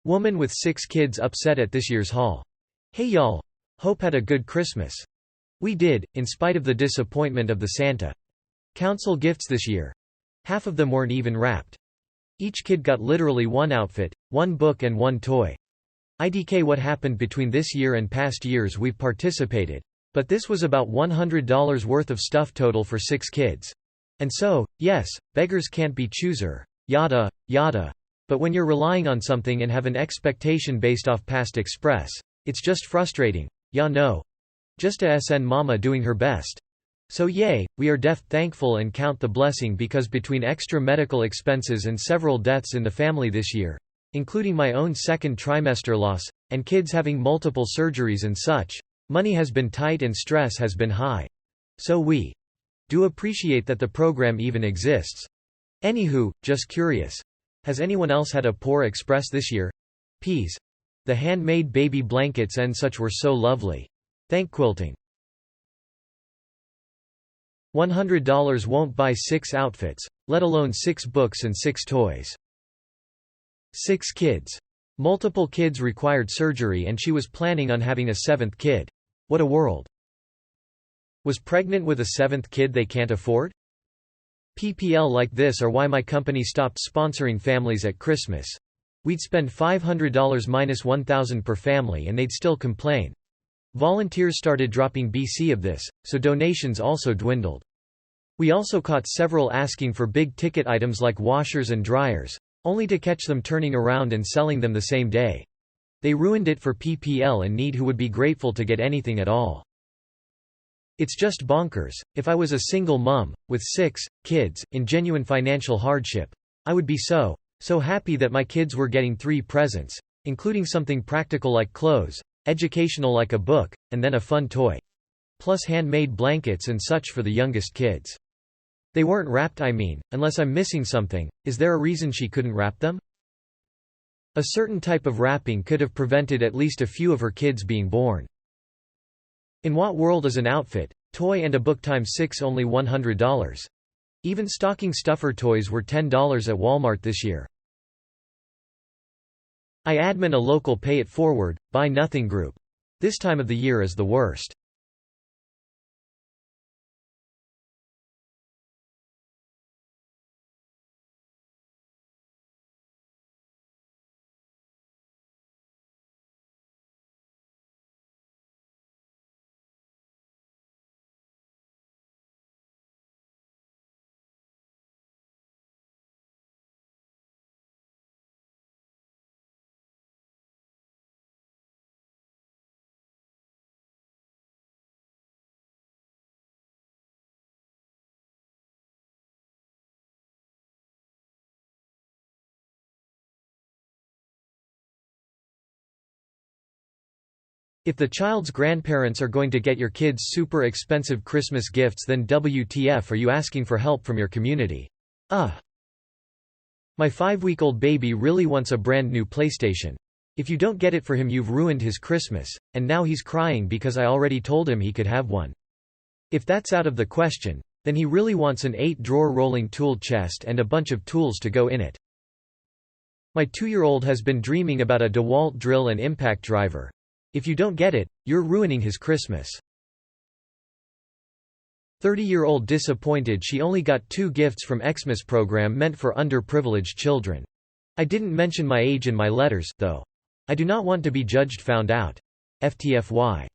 Woman with 6 kids upset at this year's haul. Hey y'all. Hope had a good Christmas. We did, in spite of the disappointment of the Santa Council gifts this year. Half of them weren't even wrapped. Each kid got literally one outfit, one book and one toy. IDK what happened between this year and past years we've participated. But this was about $100 worth of stuff total for 6 kids. And so, yes, beggars can't be chooser. Yada, yada. But when you're relying on something and have an expectation based off past express, it's just frustrating. Ya know. Just a SN mama doing her best. So yay, we are thankful and count the blessing because between extra medical expenses and several deaths in the family this year, including my own second trimester loss, and kids having multiple surgeries and such, money has been tight and stress has been high. So we do appreciate that the program even exists. Anywho, just curious. Has anyone else had a poor express this year? Peas. The handmade baby blankets and such were so lovely. Thank quilting. $100 won't buy 6 outfits, let alone 6 books and 6 toys. 6 kids. Multiple kids required surgery and she was planning on having a 7th kid. What a world. Was pregnant with a 7th kid they can't afford? PPL like this are why my company stopped sponsoring families at Christmas. We'd spend $500 minus $1,000 per family and they'd still complain. Volunteers started dropping BC of this, so donations also dwindled. We also caught several asking for big-ticket items like washers and dryers, only to catch them turning around and selling them the same day. They ruined it for PPL in need who would be grateful to get anything at all. It's just bonkers. If I was a single mom, with 6 kids, in genuine financial hardship, I would be so happy that my kids were getting 3 presents, including something practical like clothes, educational like a book, and then a fun toy. Plus handmade blankets and such for the youngest kids. They weren't wrapped unless I'm missing something, is there a reason she couldn't wrap them? A certain type of wrapping could have prevented at least a few of her kids being born. In what world is an outfit, toy and a book times 6 only $100? Even stocking stuffer toys were $10 at Walmart this year. I admin a local pay it forward, buy nothing group. This time of the year is the worst. If the child's grandparents are going to get your kids super expensive Christmas gifts, then WTF are you asking for help from your community? My 5-week-old baby really wants a brand new PlayStation. If you don't get it for him, you've ruined his Christmas, and now he's crying because I already told him he could have one. If that's out of the question, then he really wants an 8-drawer rolling tool chest and a bunch of tools to go in it. My 2-year-old has been dreaming about a DeWalt drill and impact driver. If you don't get it, you're ruining his Christmas. 30-year-old disappointed she only got 2 gifts from Xmas program meant for underprivileged children. I didn't mention my age in my letters, though. I do not want to be judged found out. FTFY.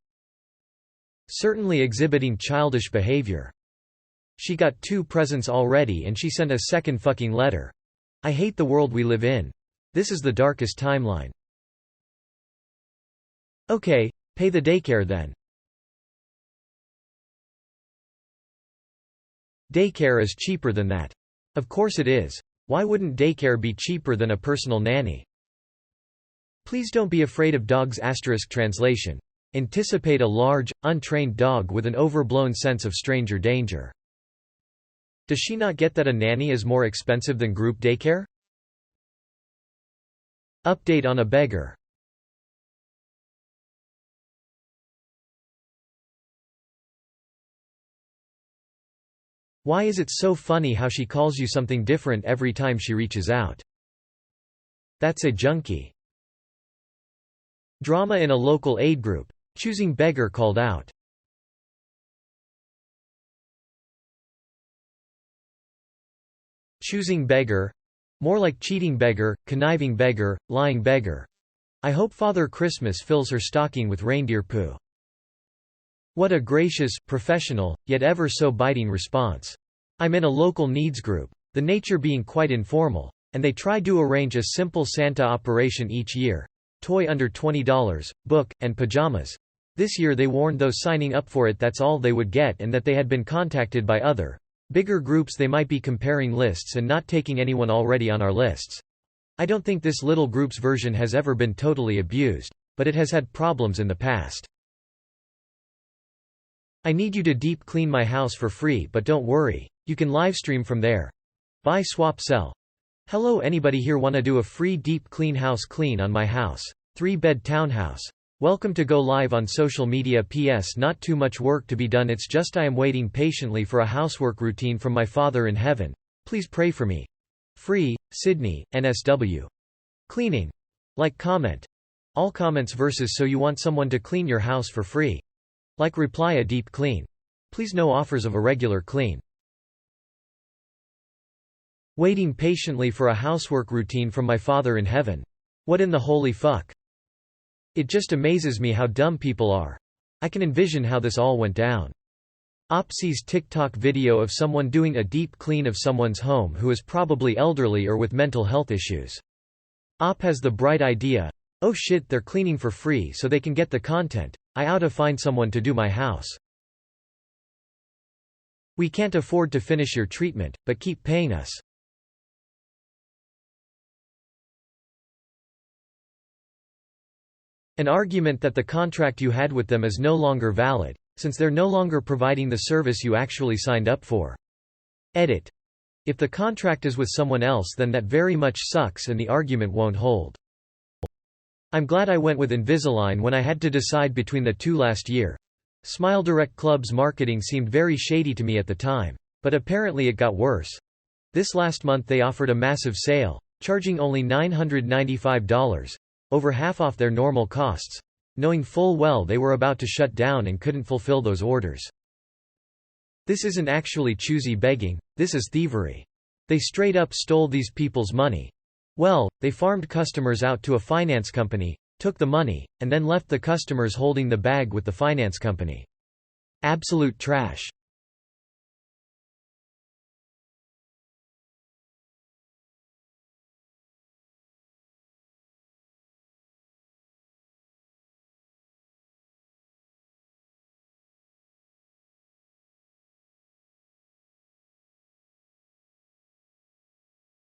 Certainly exhibiting childish behavior. She got 2 presents already and she sent a second fucking letter. I hate the world we live in. This is the darkest timeline. Okay, pay the daycare then. Daycare is cheaper than that. Of course it is. Why wouldn't daycare be cheaper than a personal nanny? Please don't be afraid of dogs. Translation. Anticipate a large, untrained dog with an overblown sense of stranger danger. Does she not get that a nanny is more expensive than group daycare? Update on a beggar. Why is it so funny how she calls you something different every time she reaches out? That's a junkie. Drama in a local aid group. Choosing beggar called out. Choosing beggar? More like cheating beggar, conniving beggar, lying beggar. I hope Father Christmas fills her stocking with reindeer poo. What a gracious, professional, yet ever so biting response. I'm in a local needs group, the nature being quite informal, and they try to arrange a simple Santa operation each year. Toy under $20, book, and pajamas. This year they warned those signing up for it that's all they would get and that they had been contacted by other, bigger groups. They might be comparing lists and not taking anyone already on our lists. I don't think this little group's version has ever been totally abused, but it has had problems in the past. I need you to deep clean my house for free, but don't worry, you can livestream from there. Buy, swap, sell. Hello, anybody here wanna do a free deep clean house clean on my house? 3-bed townhouse. Welcome to go live on social media. PS Not too much work to be done, it's just I am waiting patiently for a housework routine from my Father in heaven. Please pray for me. Free, Sydney, NSW. Cleaning. Like, comment. All comments versus so you want someone to clean your house for free. Like, reply a deep clean. Please no offers of a regular clean. Waiting patiently for a housework routine from my Father in heaven. What in the holy fuck? It just amazes me how dumb people are. I can envision how this all went down. Opsy's TikTok video of someone doing a deep clean of someone's home who is probably elderly or with mental health issues. Op has the bright idea, oh shit, they're cleaning for free so they can get the content, I oughta find someone to do my house. We can't afford to finish your treatment, but keep paying us. An argument that the contract you had with them is no longer valid, since they're no longer providing the service you actually signed up for. Edit. If the contract is with someone else, then that very much sucks and the argument won't hold. I'm glad I went with Invisalign when I had to decide between the two last year. SmileDirect Club's marketing seemed very shady to me at the time, but apparently it got worse. This last month they offered a massive sale, charging only $995. Over half off their normal costs, knowing full well they were about to shut down and couldn't fulfill those orders. This isn't actually choosy begging, this is thievery. They straight up stole these people's money. Well, they farmed customers out to a finance company, took the money, and then left the customers holding the bag with the finance company. Absolute trash.